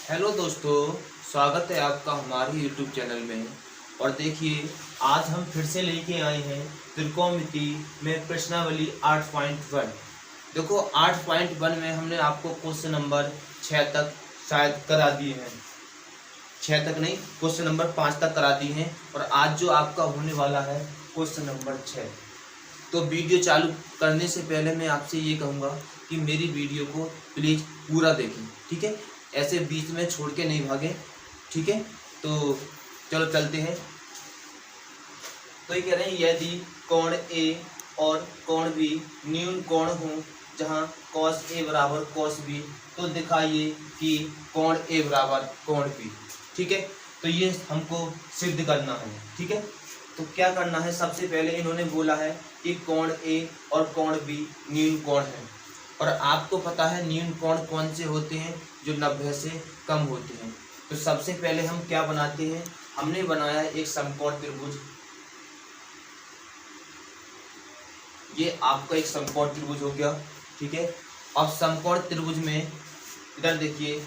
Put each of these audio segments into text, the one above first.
Hello दोस्तों, स्वागत है आपका हमारे YouTube चैनल में। और देखिए, आज हम फिर से लेके आए हैं त्रिकोणमिति में प्रश्नावली 8.1। देखो 8.1 में हमने आपको क्वेश्चन नंबर 6 तक शायद करा दिए हैं, 6 तक नहीं, क्वेश्चन नंबर 5 तक करा दिए हैं। और आज जो आपका होने वाला है क्वेश्चन नंबर 6। तो वीडियो चालू करने से पहले मैं आपसे ये कहूँगा कि मेरी वीडियो को प्लीज़ पूरा देखें, ठीक है? ऐसे बीच में छोड़ के नहीं भागें, ठीक है? तो चलो चलते हैं। तो ये कह रहे हैं यदि कोण ए और कोण बी न्यून कोण हो जहाँ cos A बराबर cos B, तो दिखाइए कि कोण A बराबर कोण B, ठीक है? तो ये हमको सिद्ध करना है, ठीक है? तो क्या करना है, सबसे पहले इन्होंने बोला है कि कोण A और कोण B न्यून कोण है। और आपको पता है न्यून कोण कौन से होते हैं? जो 90 से कम होते हैं। तो सबसे पहले हम क्या बनाते हैं, हमने बनाया एक समकोण त्रिभुज। ये आपका एक समकोण त्रिभुज हो गया, ठीक है? अब समकोण त्रिभुज में इधर देखिए,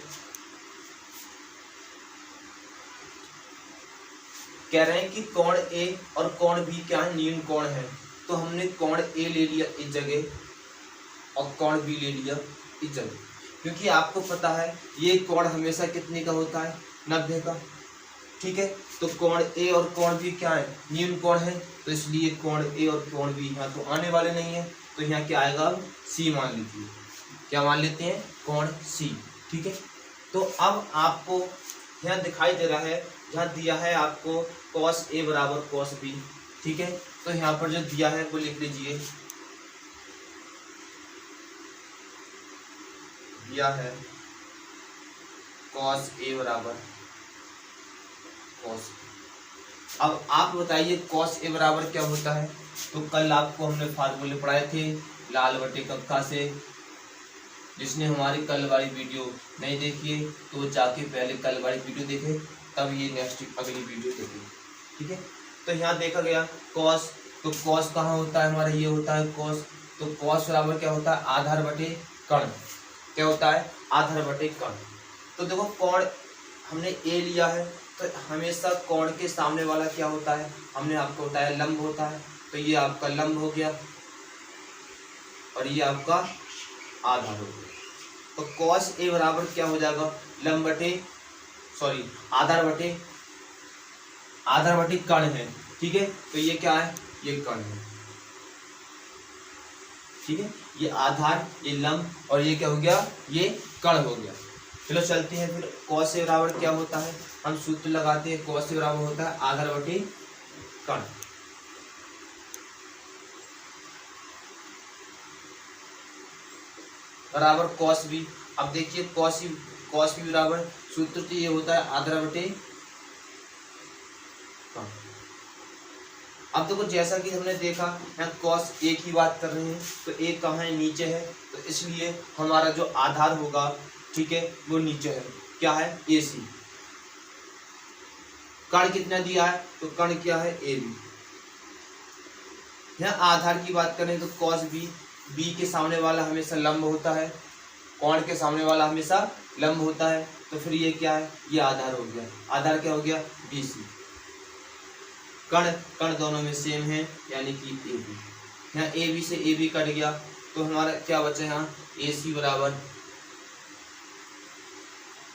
कह रहे हैं कि कोण A और कोण B क्या है, न्यून कोण है। तो हमने कोण A ले लिया इस जगह और कोण B ले लिया इस जगह, क्योंकि आपको पता है ये कोण हमेशा कितने का होता है, 90 का, ठीक है? तो कोण A और कोण B क्या है, न्यून कोण है। तो इसलिए कोण A और कोण B यहाँ तो आने वाले नहीं है। तो यहाँ क्या आएगा, C मान लीजिए। क्या मान लेते हैं, कोण C, ठीक है? तो अब आपको यहाँ दिखाई दे रहा है, यहाँ दिया है आपको cos A बराबर cos B, ठीक है? तो यहाँ पर जो दिया है वो लिख लीजिए, दिया है cos A बराबर cos B। अब आप बताइए cos A बराबर क्या होता है? तो कल आपको हमने फार्मूले पढ़ाए थे लाल बटे कक्का से। जिसने हमारी कल वाली वीडियो नहीं देखी है तो जाके पहले कल वाली वीडियो देखे, तब ये नेक्स्ट अगली वीडियो देखे, ठीक है? तो यहाँ देखा गया cos, तो cos कहाँ होता है हमारा, ये होता है cos। तो cos बराबर क्या होता है, आधार बटे कर्ण। क्या होता है, आधार बटे कर्ण। तो देखो कोण हमने A लिया है, तो हमेशा कोण के सामने वाला क्या होता है, हमने आपको बताया लंब होता है। तो ये आपका लंब हो गया और ये आपका आधार हो गया। तो cos A बराबर क्या हो जाएगा, लंब बटे सॉरी आधार बटे कर्ण है, ठीक है? तो ये क्या है, ये कर्ण है, ठीक है? ये आधार, ये लंब और ये क्या हो गया, ये कर्ण हो गया। चलो चलते हैं फिर। cos A बराबर क्या होता है, हम सूत्र लगाते हैं। cos A बराबर होता है आधार बटे कर्ण बराबर cos B। अब देखिए cos B बराबर सूत्र तो ये होता है आधार बटे कर्ण। अब देखो जैसा कि हमने देखा यहाँ cos A की बात कर रहे हैं, तो A कहाँ है, नीचे है। तो इसलिए हमारा जो आधार होगा, ठीक है, वो नीचे है। क्या है, AC। कर्ण कितना दिया है, तो कर्ण क्या है, AB। यहाँ आधार की बात करें तो cos B, B के सामने वाला हमेशा लंब होता है, कोण के सामने वाला हमेशा लंब होता है। तो फिर ये क्या है, ये आधार हो गया। आधार क्या हो गया, BC। कर्ण दोनों में सेम है, यानी कि AB। यहाँ AB से AB कट गया, तो हमारा क्या बचा यहाँ, AC बराबर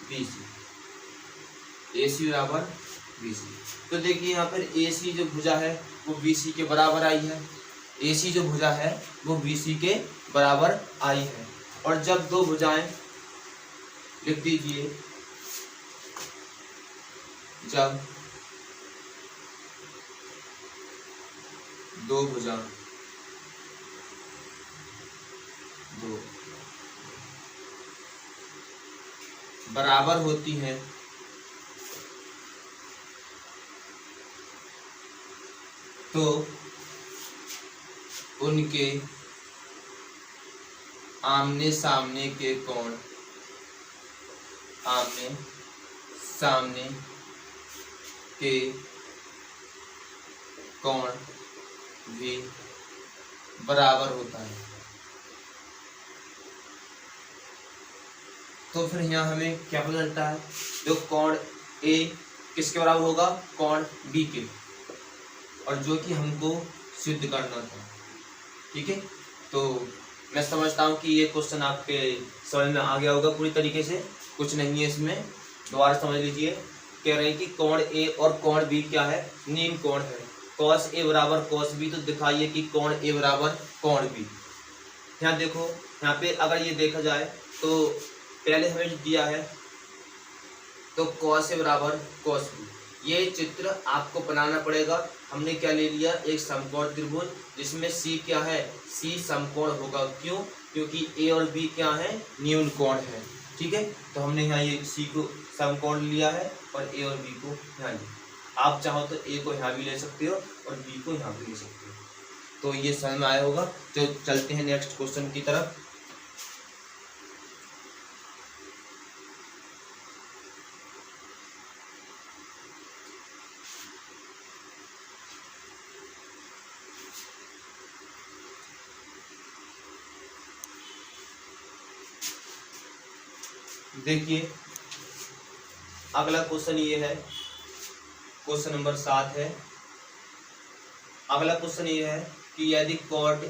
BC। AC बराबर BC। तो देखिए यहाँ पर AC जो भुजा है वो BC के बराबर आई है। AC जो भुजा है वो BC के बराबर आई है। और जब दो भुजाएं, लिख दीजिए, जब दो भुजा दो बराबर होती हैं तो उनके आमने सामने के कोण आमने सामने के कोण भी बराबर होता है। तो फिर यहाँ हमें क्या पता चलता है, जो कोण ए किसके बराबर होगा, कोण बी के, और जो कि हमको सिद्ध करना था। ठीक है, तो मैं समझता हूँ कि ये क्वेश्चन आपके समझ में आ गया होगा पूरी तरीके से, कुछ नहीं है इसमें, दोबारा समझ लीजिए। कह रहे हैं कि कोण ए और कोण बी क्या है, नीम कोण है, cos ए बराबर cos बी, तो दिखाइए कि कोण ए बराबर कोण बी। यहाँ देखो, यहाँ पे अगर ये देखा जाए तो पहले हमें जो दिया है तो cos ए बराबर cos बी, ये चित्र आपको बनाना पड़ेगा। हमने क्या ले लिया, एक समकोण त्रिभुज जिसमें C क्या है, C समकोण होगा। क्यों, क्योंकि A और B क्या है, न्यून कोण है। ठीक है, तो हमने यहाँ ये C को समकोण लिया है और A और B को यहाँ लिया। आप चाहो तो A को यहाँ भी ले सकते हो और B को यहाँ भी ले सकते हो। तो ये समझ में आया होगा। तो चलते हैं नेक्स्ट क्वेश्चन की तरफ। देखिए अगला क्वेश्चन ये है, क्वेश्चन नंबर 7 है। अगला क्वेश्चन ये है कि यदि कॉट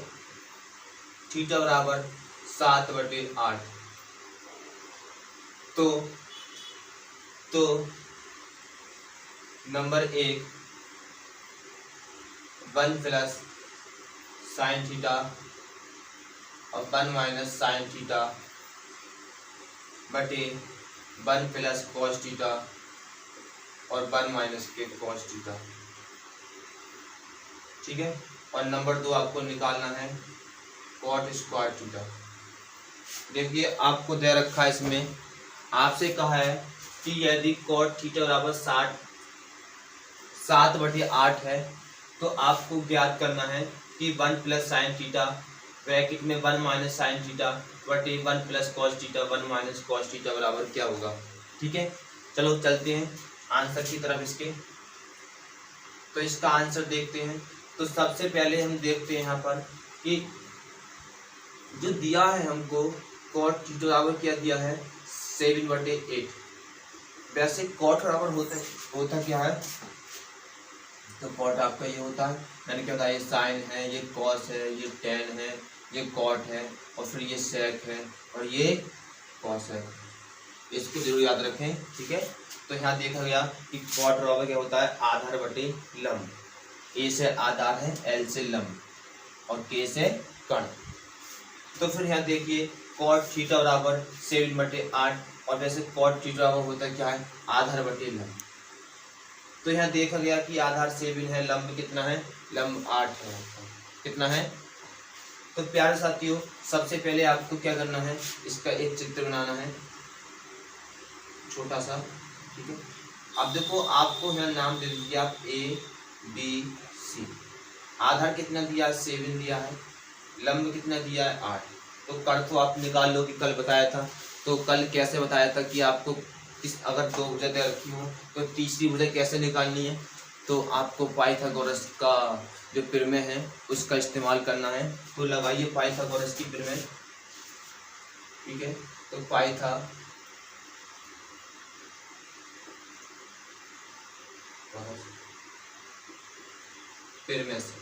थीटा बराबर 7/8, तो नंबर 1 1 प्लस साइन थीटा और 1 माइनस साइन थीटा बटे 1 प्लस कॉस थीटा और 1 माइनस के कॉस थीटा। ठीक है, और नंबर 2 आपको निकालना है कॉट स्क्वायर थीटा। देखिए आपको दे रखा है इसमें, आपसे कहा है कि यदि कॉट थीटा बराबर 7/8 है, तो आपको ज्ञात करना है कि 1 प्लस साइन थीटा ब्रैकेट में 1 माइनस साइन थीटा बटे 1 plus cos theta 1 minus cos theta बराबर क्या होगा। ठीक है, चलो चलते हैं आंसर की तरफ इसके। तो इसका आंसर देखते हैं। तो सबसे पहले हम देखते हैं यहाँ पर कि जो दिया है हमको कॉट थीटा बराबर क्या दिया है, 7/8। वैसे कॉट बराबर होता क्या है, तो कॉट आपका ये होता है, मैंने क्या बताया, ये साइन है, ये कॉस है, ये टेन है, ये कॉट है और फिर ये सेक है और ये कॉस है। इसको जरूर याद रखें। ठीक है, तो यहाँ देखा गया कि कॉट बराबर क्या होता है, आधार बटे लंब। ए से आधार है, एल से लंब और के से कर्ण। तो फिर यहाँ देखिए कॉट थीटा बराबर 7/8 और वैसे कॉट थीटा बराबर होता क्या है, आधार बटे लंब। तो यहाँ देखा गया कि आधार 7 है, लंब कितना है, लंब 8 है। कितना है, तो प्यारे साथियों सबसे पहले आपको क्या करना है, इसका एक चित्र बनाना है छोटा सा। ठीक है, अब देखो आपको यहाँ नाम दे दीजिए आप ABC। आधार कितना दिया है, 7 दिया है, लंब कितना दिया है, 8। तो कर्ण तो आप निकाल लो कि कल बताया था। तो कल कैसे बताया था कि आपको अगर 2 भुजा दे रखी हो तो तीसरी भुजा कैसे निकालनी है, तो आपको पाइथागोरस का जो प्रमेय है उसका इस्तेमाल करना है। तो लगाइए पाइथागोरस की प्रमेय। ठीक है, तो प्रमेय से,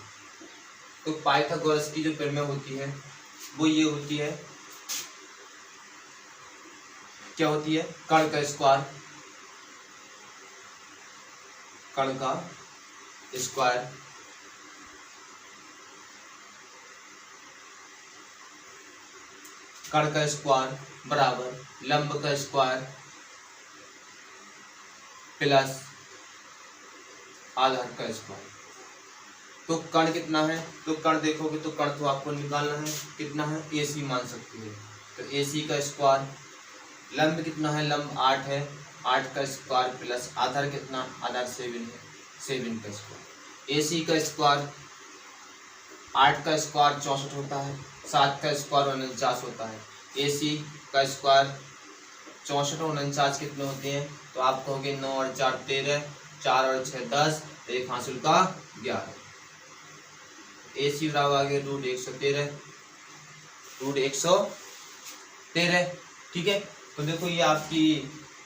तो पाइथागोरस की जो प्रमेय होती है वो ये होती है, क्या होती है, कर्ण का स्क्वायर, कर्ण का स्क्वायर कर्ण का स्क्वायर बराबर लंब का स्क्वायर प्लस आधार का स्क्वायर। तो कर्ण कितना है, तो कर्ण देखोगे तो कर्ण तो आपको निकालना है, कितना है, AC मान सकते हो। तो AC का स्क्वायर, लंब कितना है, लंब 8 है, 8 का स्क्वायर प्लस आधार कितना, आधार 7 है, 7 का स्क्वायर। AC का स्क्वायर, 8 का स्क्वायर 64 होता है, 7 का स्क्वायर 49 होता है। AC का स्क्वायर 64 और 49 कितने होते हैं, तो आप कहोगे 9 और 4 13, 4 और 6 10, एक हासिल का 11। AC बराबर आ गया √113, √113। ठीक है, तो देखो ये आपकी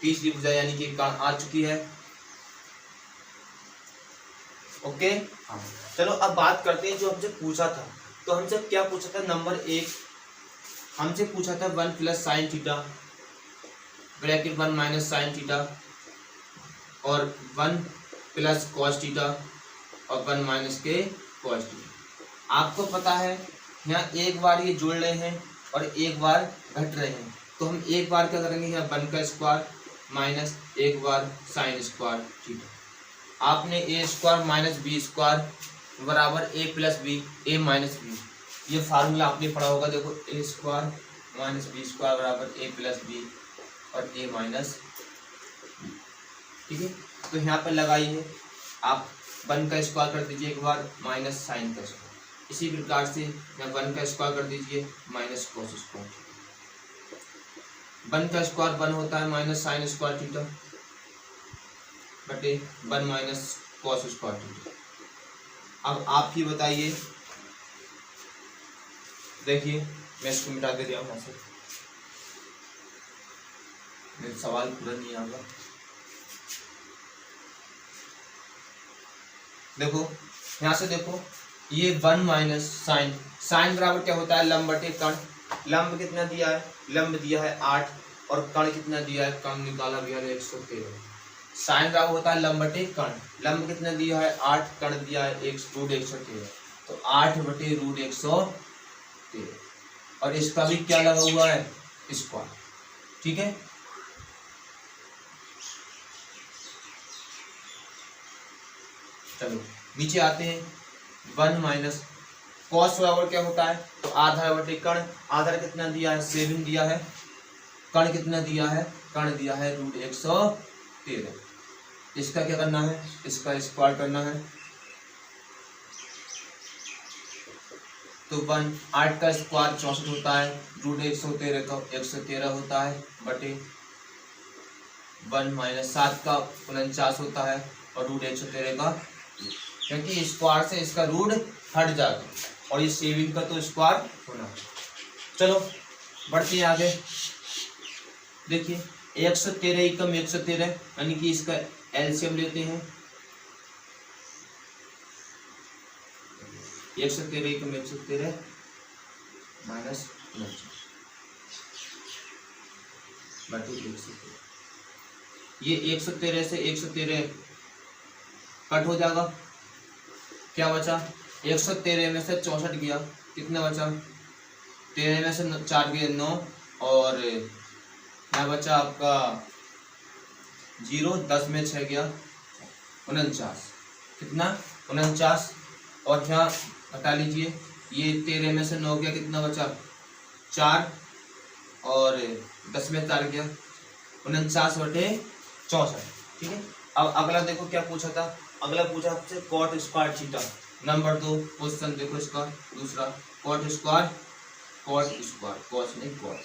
तीसरी भुजा यानी कि आ चुकी है। ओके हाँ, चलो अब बात करते हैं जो हमसे पूछा था। तो हमसे क्या पूछा था, नंबर 1 हमसे पूछा था 1 plus sine theta bracket 1 minus sine theta और 1 प्लस कॉस थीटा और 1 माइनस के कॉस थीटा। आपको पता है यहाँ एक बार ये जुड़ रहे हैं और एक बार घट रहे हैं, तो हम एक बार क्या करेंगे, यहाँ 1 का स्क्वायर माइनस एक बार साइन स्क्वायर थीटा। आपने ए स्क्वायर माइनस बी स्क्वायर बराबर ए प्लस बी ए माइनस बी, ये फार्मूला आपने पढ़ा होगा। देखो ए स्क्वायर माइनस बी स्क्वायर बराबर ए प्लस बी और ए माइनस बी, ठीक है। तो यहाँ पर लगाइए, आप 1 का स्क्वायर कर दीजिए एक बार माइनस साइन का स्क्वायर, इसी प्रकार से यहाँ 1 का स्क्वायर कर दीजिए माइनस कोस स्क्वायर। 1 का स्क्वायर 1 होता है माइनस साइन स्क्वायर थीटा बटे 1 माइनस कॉस स्क्वायर थीटा। अब आप ही बताइए, देखिए मैं इसको मिटा दे रहा हूँ यहाँ से, मेरा सवाल पूरा नहीं आएगा। देखो यहाँ से देखो ये 1 माइनस साइन, साइन बराबर क्या होता है, लंब बटे कण। लंब कितना दिया है, लंब दिया है 8 और कण कितना दिया है, कण निकाला गया है 113। साइन बराबर होता है लंब बटे कण, लंब कितना दिया है 8, कण दिया है रूट 113, तो 8 बटे रूट 113 और इसका भी क्या लगा हुआ है, स्क्वायर, ठीक है। चलो नीचे आते हैं, 1 माइनस कॉस बराबर क्या होता है, तो आधार बटे कण। आधार कितना दिया है 7 दिया है, कण कितना दिया है, कण दिया है रूट 113। इसका क्या करना है, इसका स्क्वायर करना है। तो 8 का स्क्वायर 64 होता है, रूट 113 का 113 होता है बटे 1 माइनस 7 का 49 होता है और रूट 113 का, क्योंकि स्क्वायर से इसका रूट हट जाएगा और ये 7 का तो स्क्वायर होना। चलो बढ़ते हैं आगे, देखिए 113 एकम 113 यानी कि इसका एलसीएम लेते हैं। 113 एकम 113 माइनस 49 बटे 113, ये 113 से 113 कट हो जाएगा, क्या बचा 113 में से 64 गया, कितना बचा 13 में से 4 गए 9 और क्या बचा आपका 0, 10 में 6 गया 49, कितना 49 और यहाँ हटा लीजिए, ये 13 में से 9 गया, कितना बचा 4 और 10 में 4 गया 49 बटे 64, ठीक है। अब अगला देखो क्या पूछा था, अगला पूछा आपसे cot square theta. Number 2 question देखो इसका दूसरा, कॉट स्क्वायर कॉस नहीं कॉट।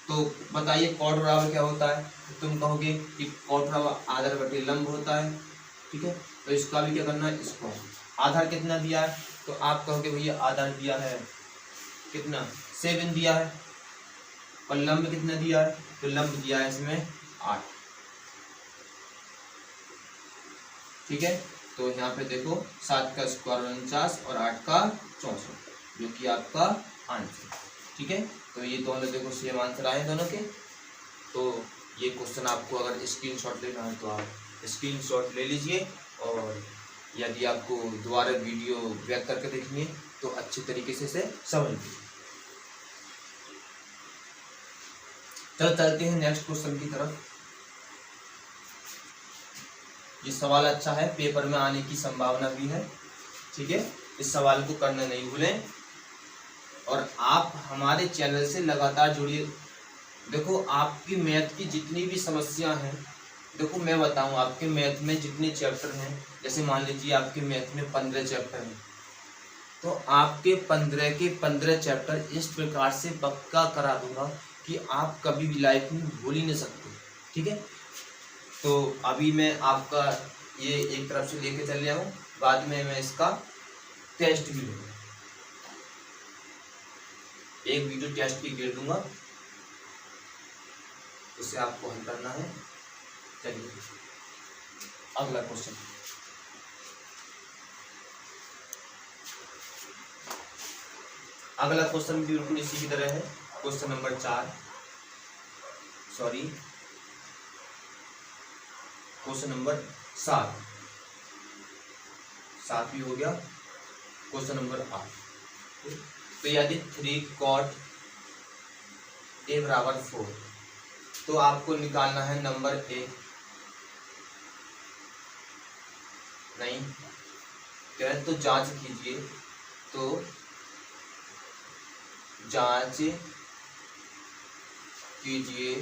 तो बताइए कॉट बराबर क्या होता है, तुम कहोगे कि कॉट बराबर आधार बटे लंब होता है, ठीक है। तो इसका भी क्या करना है, स्क्वायर। आधार कितना दिया है, तो आप कहोगे भैया आधार दिया है कितना 7 दिया है और लंब कितना दिया है, तो लंब दिया है इसमें 8, ठीक है। तो यहाँ पे देखो 7 का स्क्वायर 49 और 8 का 64 जो कि आपका आंसर, ठीक है। तो ये दोनों देखो सेम आंसर आए दोनों के। तो ये क्वेश्चन आपको अगर स्क्रीनशॉट लेना है तो आप स्क्रीनशॉट ले लीजिए और यदि आपको दोबारा वीडियो बैक करके देखनी है तो अच्छे तरीके से समझ लीजिए। चलो चलते हैं नेक्स्ट क्वेश्चन की तरफ। ये सवाल अच्छा है, पेपर में आने की संभावना भी है, ठीक है। इस सवाल को करना नहीं भूलें और आप हमारे चैनल से लगातार जुड़िए। देखो आपकी मैथ की जितनी भी समस्या हैं, देखो मैं बताऊं आपके मैथ में जितने चैप्टर हैं, जैसे मान लीजिए आपके मैथ में 15 चैप्टर हैं, तो आपके 15 के 15 चैप्टर इस प्रकार से पक्का करा दूंगा कि आप कभी भी लाइफ में भूल ही नहीं सकते, ठीक है। तो अभी मैं आपका ये एक तरफ से लेके चल रहा हूँ, बाद में मैं इसका टेस्ट भी लूँगा, एक वीडियो टेस्ट की कर दूंगा। उसे आपको हल करना है। चलिए अगला क्वेश्चन। अगला क्वेश्चन भी बिल्कुल इसी की तरह है। Question number 4, sorry question number 7 भी हो गया। क्वेश्चन नंबर 8, तो यदि 3 cot a बराबर 4, तो आपको निकालना है नंबर 1। नहीं कह तो जांच कीजिए, तो जांच कीजिए,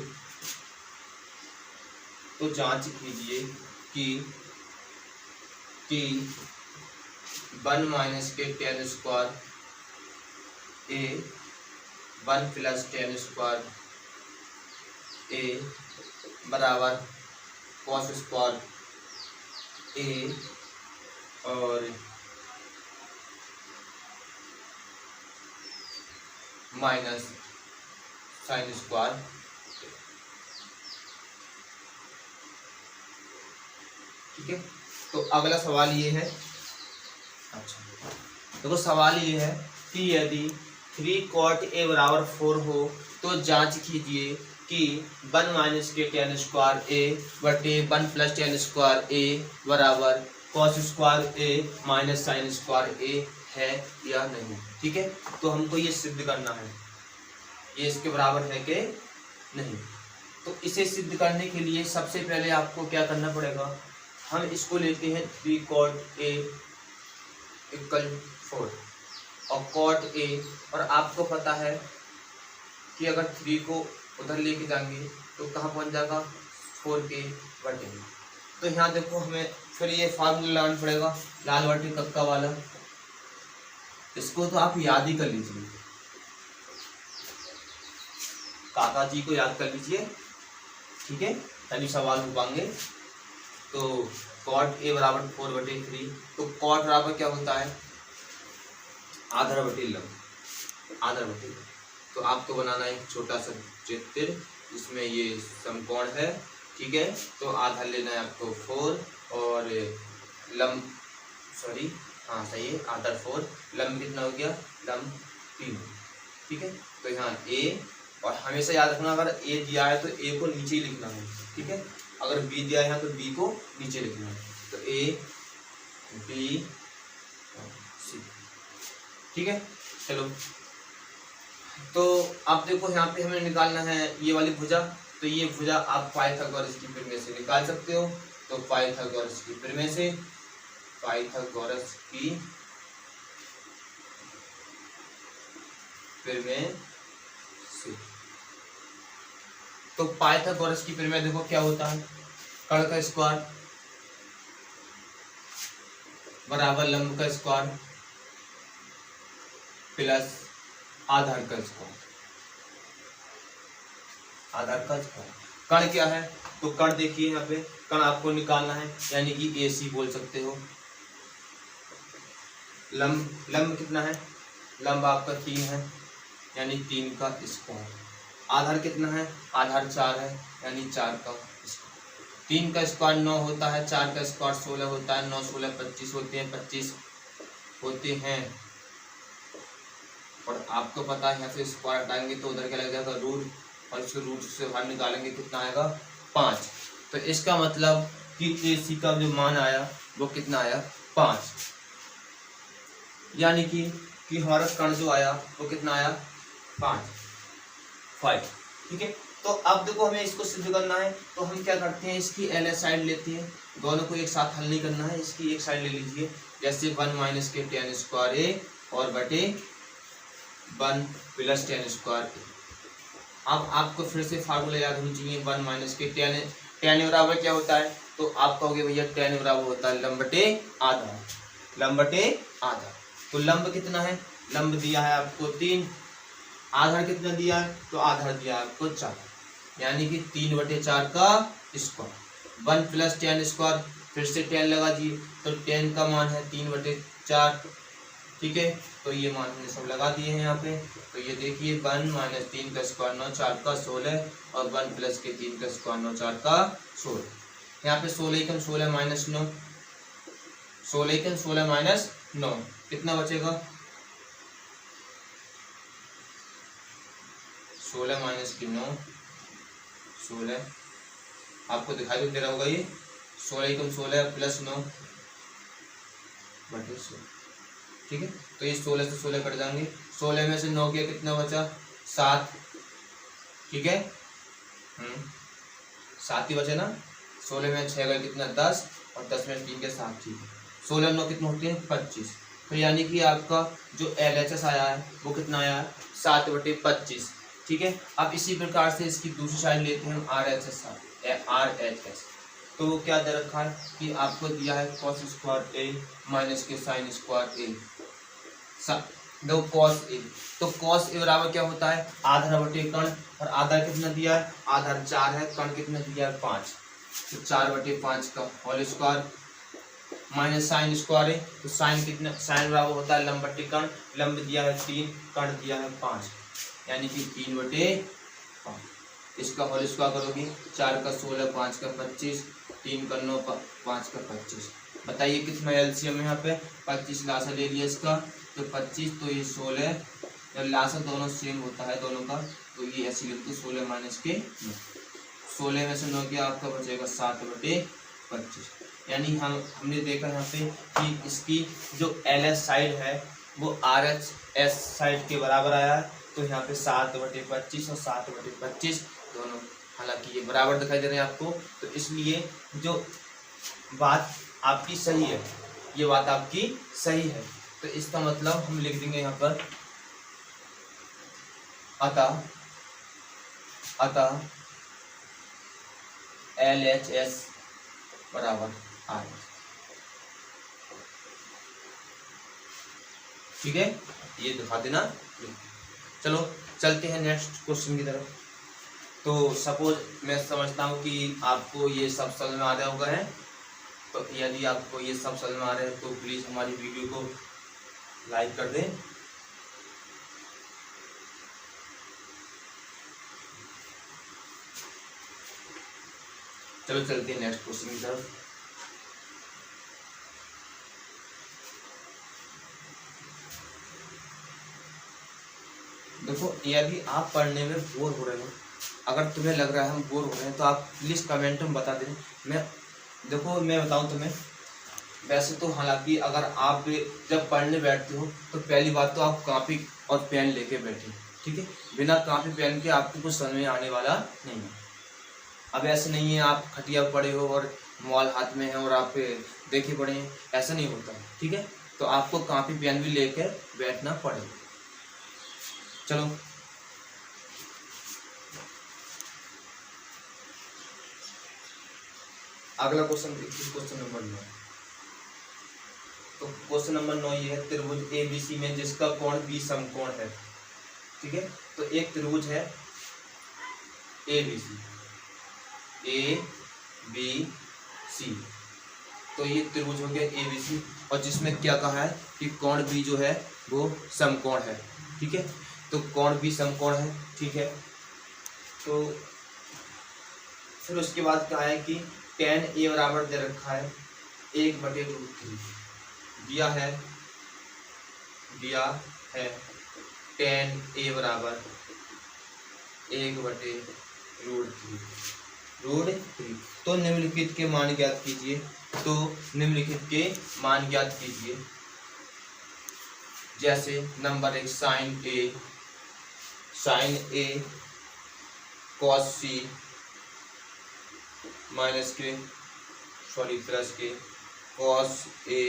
तो जांच कीजिए कि 1 माइनस के tan square a 1 plus tan square a बराबर cos स्क्वायर a और माइनस sin स्क्वायर। ठीक है, तो अगला सवाल ये है, अच्छा देखो सवाल ये है कि यदि 3 cot a बराबर 4 हो तो जांच कीजिए कि 1 माइनस के tan स्क्वायर a बटे 1 प्लस tan स्क्वायर a बराबर cos square a minus sin square a है या नहीं। ठीक है, तो हमको ये सिद्ध करना है ये इसके बराबर है कि नहीं। तो इसे सिद्ध करने के लिए सबसे पहले आपको क्या करना पड़ेगा, हम इसको लेते हैं 3 cot a इक्वल 4 और cot a, और आपको पता है कि अगर 3 को उधर लेके जाएंगे तो कहाँ पहुँच जाएगा 4 के बटे। तो यहाँ देखो हमें फिर ये फार्मूला लगाना पड़ेगा लाल बटे कक्का वाला, इसको तो आप याद ही कर लीजिए, काका जी को याद कर लीजिए। ठीक है, तभी सवाल हो पाएंगे। तो cot a बराबर 4 बटे 3, तो cot बराबर क्या होता है आधा बटे लंब, आधा बटे लंब। तो आपको बनाना है एक छोटा सा चित्र जिसमें ये समकोण है। ठीक है, तो आधा लेना है आपको 4 और लंब, सॉरी हाँ सही है, आधा 4, लंब कितना हो गया, लंब 3। ठीक है, तो यहाँ a, और हमेशा याद रखना अगर a दिया है तो a को नीचे ही लिखना है। ठीक है, अगर b दिया है तो b को नीचे लिखना है, तो a b c। ठीक है, चलो तो अब देखो यहाँ पे हमें निकालना है ये वाली भुजा, तो ये भुजा आप पाइथागोरस की प्रमेय से निकाल सकते हो। तो पाइथागोरस की प्रमेय से, पाइथागोरस की प्रमेय से, तो पाइथागोरस की प्रमेय देखो क्या होता है, कर्ण का स्क्वायर बराबर लंब का स्क्वायर प्लस आधार का स्क्वायर, आधार का स्क्वायर। कर्ण क्या है, तो कर्ण देखिए यहाँ पे कर्ण आपको निकालना है, यानी कि AC बोल सकते हो। लंब, लंब कितना है, लंब आपका 3 है यानी 3 का स्क्वायर। आधार कितना है, आधार 4 है यानी 4 का स्क्वायर। 3 का स्क्वायर 9 होता है, 4 का स्क्वायर 16 होता है, 9 16 25 होते हैं, 25 होते हैं। और आपको पता है यहाँ से स्क्वायर हटाएंगे तो उधर क्या लग जाएगा रूट, और इसको रूट से बाहर निकालेंगे कितना आएगा 5। तो इसका मतलब कि AC का जो मान आया वो कितना आया 5, यानी कि हमारा कर्ण जो आया वो कितना आया 5। ठीक है, तो अब देखो हमें इसको सिद्ध करना है, तो हम क्या करते हैं इसकी LS साइड लेते हैं, दोनों को एक साथ हल नहीं करना है, इसकी एक साइड ले लीजिए। जैसे 1 माइनस के tan स्क्वायर a और बटे 1 प्लस tan स्क्वायर a। अब आपको फिर से फार्मूला याद होनी चाहिए, 1 माइनस के tan बराबर क्या होता है, तो आप कहोगे भैया tan बराबर होता है लंब बटे आधा, लंब बटे आधा। तो लंब कितना है, लंब दिया है आपको 3, आधार कितना दिया है, तो आधार दिया है आपको 4, यानी कि 3 बटे 4 का स्क्वायर। 1 प्लस tan स्क्वायर, फिर से tan लगा दिए तो tan का मान है 3 बटे 4। ठीक है, तो ये मान हमने सब लगा दिए हैं यहाँ पे। तो ये देखिए 1 माइनस 3 का स्क्वायर 9 4 का 16 और 1 प्लस के 3 का स्क्वायर 9 4 का 16। यहाँ पे 16 एकम 16 माइनस 9, 16 एकम 16 माइनस 9 कितना बचेगा? 16 माइनस की 9 16 आपको दिखाई दे रहा होगा ये 16 एकम 16 प्लस 9 बटे 16। ठीक है, तो ये 16 से 16 कट जाएंगे। 16 में से 9 गया कितना बचा? 7। ठीक है, 7 ही बचे ना। 16 में 6 गए कितना? 10 और 10 में 3 के 7। ठीक है, 16 9 कितने होते हैं? 25। तो यानी कि आपका जो LHS आया है वो कितना आया है? 7/25। ठीक है, अब इसी प्रकार से इसकी दूसरी साइड लेते हैं हम RHS। तो क्या दे रखा है कि आपको दिया है cos स्क्वायर A माइनस के साइन स्क्वायर A। दो cos A, तो cos A बराबर क्या होता है? आधार बटे कर्ण, और आधार कितना दिया है? आधार 4 है, कर्ण कितना दिया है? 5। तो 4/5 का whole square minus sine square A, तो साइन कितना? साइन बराबर होता है लंब बटे कर्ण, लंब दिया है 3, कर्ण दिया है 5, यानी कि 3/5। इसका होल स्क्वायर करोगे 4 का 16 5 का 25 3 का 9 5 का 25। बताइए कितना एलसीएम है यहाँ पे? 25 लासा ले लिया इसका, तो 25 तो ये 16, जब लासा दोनों सेम होता है दोनों का तो ये ऐसे लिख दो 16 माइनस के 9। 16 में से 9 क्या आपका बचेगा? 7/25। यानी हमने देखा यहाँ पे कि इसकी जो LS साइड है वो RHS साइड के बराबर आया है। तो यहाँ पे 7/25 और 7/25 दोनों हालांकि ये बराबर दिखाई दे रहे हैं आपको, तो इसलिए जो बात आपकी सही है, ये बात आपकी सही है। तो इसका मतलब हम लिख देंगे यहाँ पर अतः LHS बराबर R। ठीक है, ये दिखा देना। चलो चलते हैं नेक्स्ट क्वेश्चन की तरफ। तो सपोज मैं समझता हूँ कि आपको ये सब समझ में आ रहा होगा है, तो यदि आपको ये सब समझ में आ रहा है तो प्लीज़ हमारी वीडियो को लाइक कर दें। चलो चलते हैं नेक्स्ट क्वेश्चन की तरफ। देखो, यदि आप पढ़ने में बोर हो रहे हो, अगर तुम्हें लग रहा है हम बोर हो रहे हैं, तो आप प्लीज़ कमेंट में बता दें। मैं बताऊं तुम्हें, वैसे तो हालांकि अगर आप जब पढ़ने बैठते हो तो पहली बात तो आप कॉपी और पेन लेके बैठे। ठीक है, बिना कॉपी पेन के आपको कुछ समझ में आने वाला नहीं है। अब ऐसे नहीं है आप खटिया पड़े हो और मोबाइल हाथ में है और आप देखे पड़े हैं, ऐसा नहीं होता। ठीक है, तो आपको कॉपी पेन भी लेकर बैठना पड़ेगा। चलो अगला क्वेश्चन देखिए, क्वेश्चन नंबर 9। तो क्वेश्चन नंबर 9 ये है, त्रिभुज ABC में जिसका कोण B समकोण है। ठीक है, तो एक त्रिभुज है ABC, तो ये त्रिभुज हो गया ABC, और जिसमें क्या कहा है कि कोण B जो है वो समकोण है। ठीक है, तो कोण B समकोण है। ठीक है, तो फिर उसके बाद क्या है कि tan A बराबर दे रखा है 1/√3 दिया है tan A बराबर 1/√3। तो निम्नलिखित के मान ज्ञात कीजिए। जैसे number 1 sin A cos C plus के cos A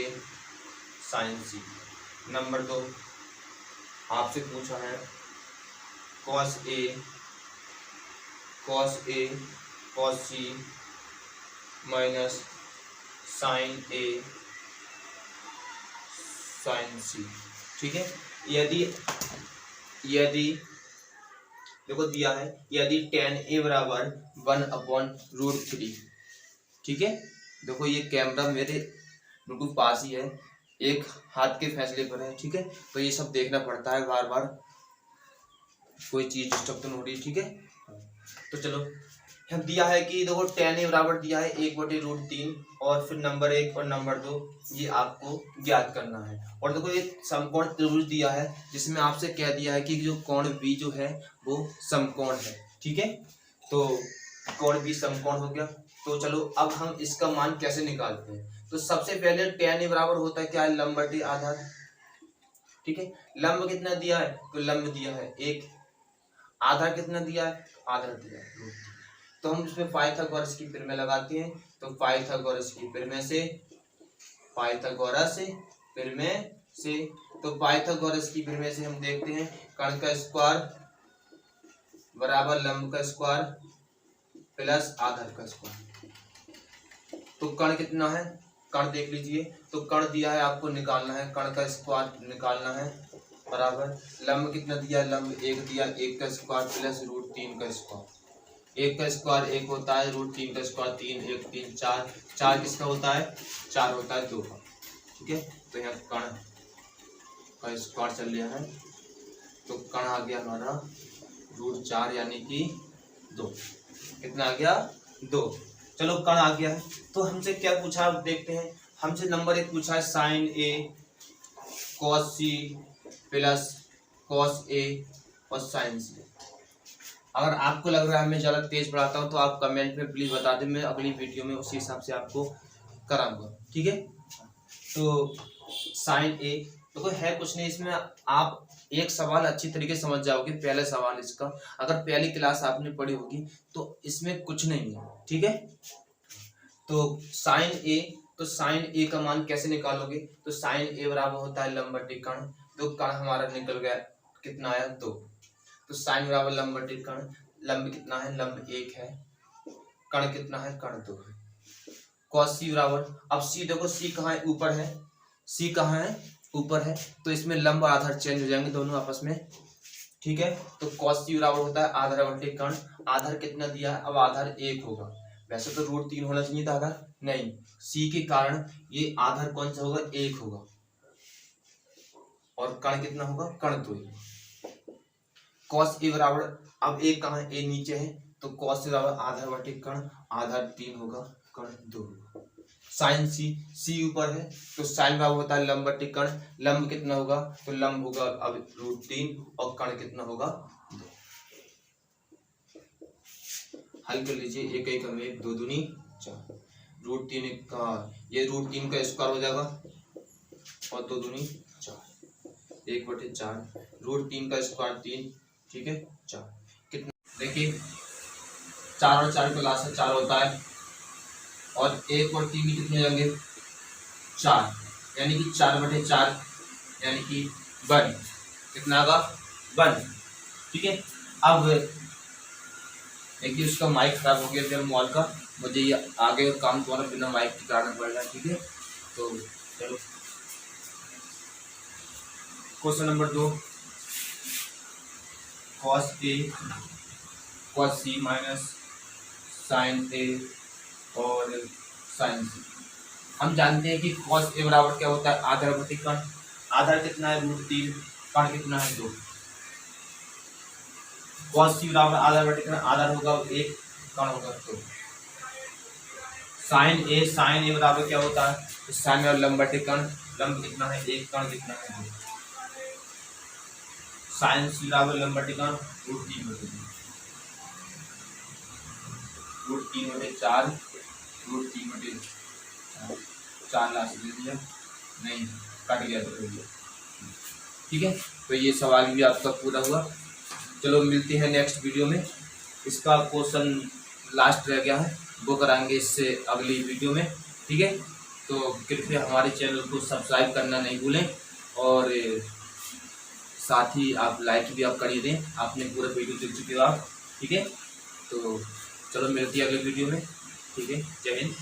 sin C। Number 2 आपसे पूछा है cos A cos C minus sin A sin C। ठीक है, यदि देखो दिया है, यदि tan A बराबर 1/√3। ठीक है, देखो ये कैमरा मेरे बिल्कुल पास ही है, एक हाथ के फैसले पर है, ठीक है। तो ये सब देखना पड़ता है बार बार, कोई चीज डिस्टर्ब तो नहीं हो रही, ठीक है। तो चलो हम दिया है कि देखो tan a बराबर दिया है 1/√3 और फिर नंबर 1 और नंबर 2 ये आपको ज्ञात करना है। और देखो एक समकोण त्रिभुज दिया है जिसमें आपसे कह दिया है कि जो कोण B जो है वो समकोण है, ठीक है। तो कोण B समकोण हो गया। तो चलो अब हम इसका मान कैसे निकालते हैं। तो सबसे पहले tan a बराबर होता है क्या है, लंब बटे आधार, ठीक है। लंब कितना दिया है, तो लंब दिया है 1, आधार कितना दिया है, आधार दिया है 2। तो हम इसमें पाइथागोरस की प्रमेय लगाते हैं। तो पाइथागोरस की प्रमेय से, पाइथागोरस प्रमेय से, तो पाइथागोरस की प्रमेय से हम देखते हैं कर्ण का स्क्वायर बराबर लंब का स्क्वायर प्लस आधार का स्क्वायर। तो कर्ण कितना है, कर्ण देख लीजिए। तो कर्ण दिया है आपको निकालना है, कर्ण का स्क्वायर निकालना है बराबर लंब कितना दिया है, लंब 1 दिया, 1 का स्क्वायर प्लस √3 का स्क्वायर। 1 का स्क्वायर 1 होता है, √3 का स्क्वायर 3, 1 3 4, 4 किसका होता है, 4 होता है 2 का, ठीक है। तो यहाँ कर्ण का स्क्वायर चल रहा है, तो कर्ण आ गया हमारा √4 यानी कि 2। कितना आ गया, 2। चलो कर्ण आ गया है। तो हमसे क्या पूछा आप देखते हैं। हमसे नंबर 1 पूछा है sin a cos c plus cos a और sin c। अगर आपको लग रहा है मैं ज़्यादा तेज पढ़ाता हूँ तो आप कमेंट में प्लीज़ बता दें, मैं अगली वीडियो में उसी हिसाब से आपको कराऊंगा, ठीक है। तो साइन ए देखो है कुछ नहीं, इसमें आप एक सवाल अच्छी तरीके से समझ जाओगे। पहला सवाल इसका, अगर पहली क्लास आपने पढ़ी होगी तो इसमें कुछ नहीं है, ठीक है। तो साइन ए, तो साइन ए का मान कैसे निकालोगे। तो साइन ए बराबर होता है लंब बटे कर्ण। तो कर्ण हमारा निकल गया, कितना आया 2। तो साइन बराबर लंब बटे कर्ण, लंब कितना है, लंब 1 है, कर्ण कितना है, कर्ण 2 है। cos c बराबर, अब c देखो c कहाँ है, ऊपर है, c कहाँ है, ऊपर है। तो इसमें लंब और आधार चेंज हो जाएंगे दोनों आपस में, ठीक है। तो cos c बराबर होता है आधार बटे कर्ण। आधार कितना दिया है, अब आधार 1 होगा। वैसे तो √3 होना चाहिए था आधार, नहीं, c के कारण ये आधार कौन सा होगा, 1 होगा। और कर्ण कितना होगा, कर्ण 2 ही। cos a बराबर, अब a कहाँ है, a नीचे है, तो cos a बराबर आधार बटे कर्ण, आधार 3 होगा, कर्ण 2 होगा। sin c, c ऊपर है, तो sin बराबर होता है लंब बटे कर्ण। लंब कितना होगा, तो लंब होगा अब √3 और कर्ण कितना होगा 2। हल कर लीजिए, 1 1 में 1, 2 दूनी 4, √3 का ये √3 का स्क्वायर हो जाएगा और 2 दूनी 4, 1/4, √3 का स्क्वायर 3, ठीक है 4। कितना देखिए, 4 और 4 को लास्ट से 4 होता है और 1 और 3 कितने जाएंगे, 4, यानी कि 4/4 यानी कि 1। कितना आगा 1, ठीक है। अब देखिए उसका माइक खराब हो गया मेरे मोबाइल का, मुझे ये आगे काम द्वारा बिना माइक के कराना पड़ रहा है, ठीक है। तो चलो question number 2, cos a cos c minus sin a और sin c। हम जानते हैं कि cos a बराबर क्या होता है, आधार बटे कर्ण। आधार कितना है, √3, कर्ण कितना है 2। cos c बराबर आधार बटे कर्ण, आधार होगा 1, कर्ण होगा 2। sin a बराबर क्या होता है, तो sin और लंब बटे कर्ण, लंब कितना है 1, कर्ण कितना है 2। sin c बराबर लंब बटे कर्ण √3 बटे 2, √3/4, √3/4, 4 लास्ट दे दिया, नहीं कट गया तो ठीक है। तो ये सवाल भी आपका पूरा हुआ। चलो मिलते हैं नेक्स्ट वीडियो में। इसका क्वेश्चन लास्ट रह गया है, वो कराएंगे इससे अगली वीडियो में, ठीक है। तो कृपया हमारे चैनल को सब्सक्राइब करना नहीं भूलें और साथ ही आप लाइक भी आप कर ही दें, आपने पूरा वीडियो देख चुके हो आप, ठीक है। तो चलो मिलती है अगले वीडियो में, ठीक है। जय हिंद।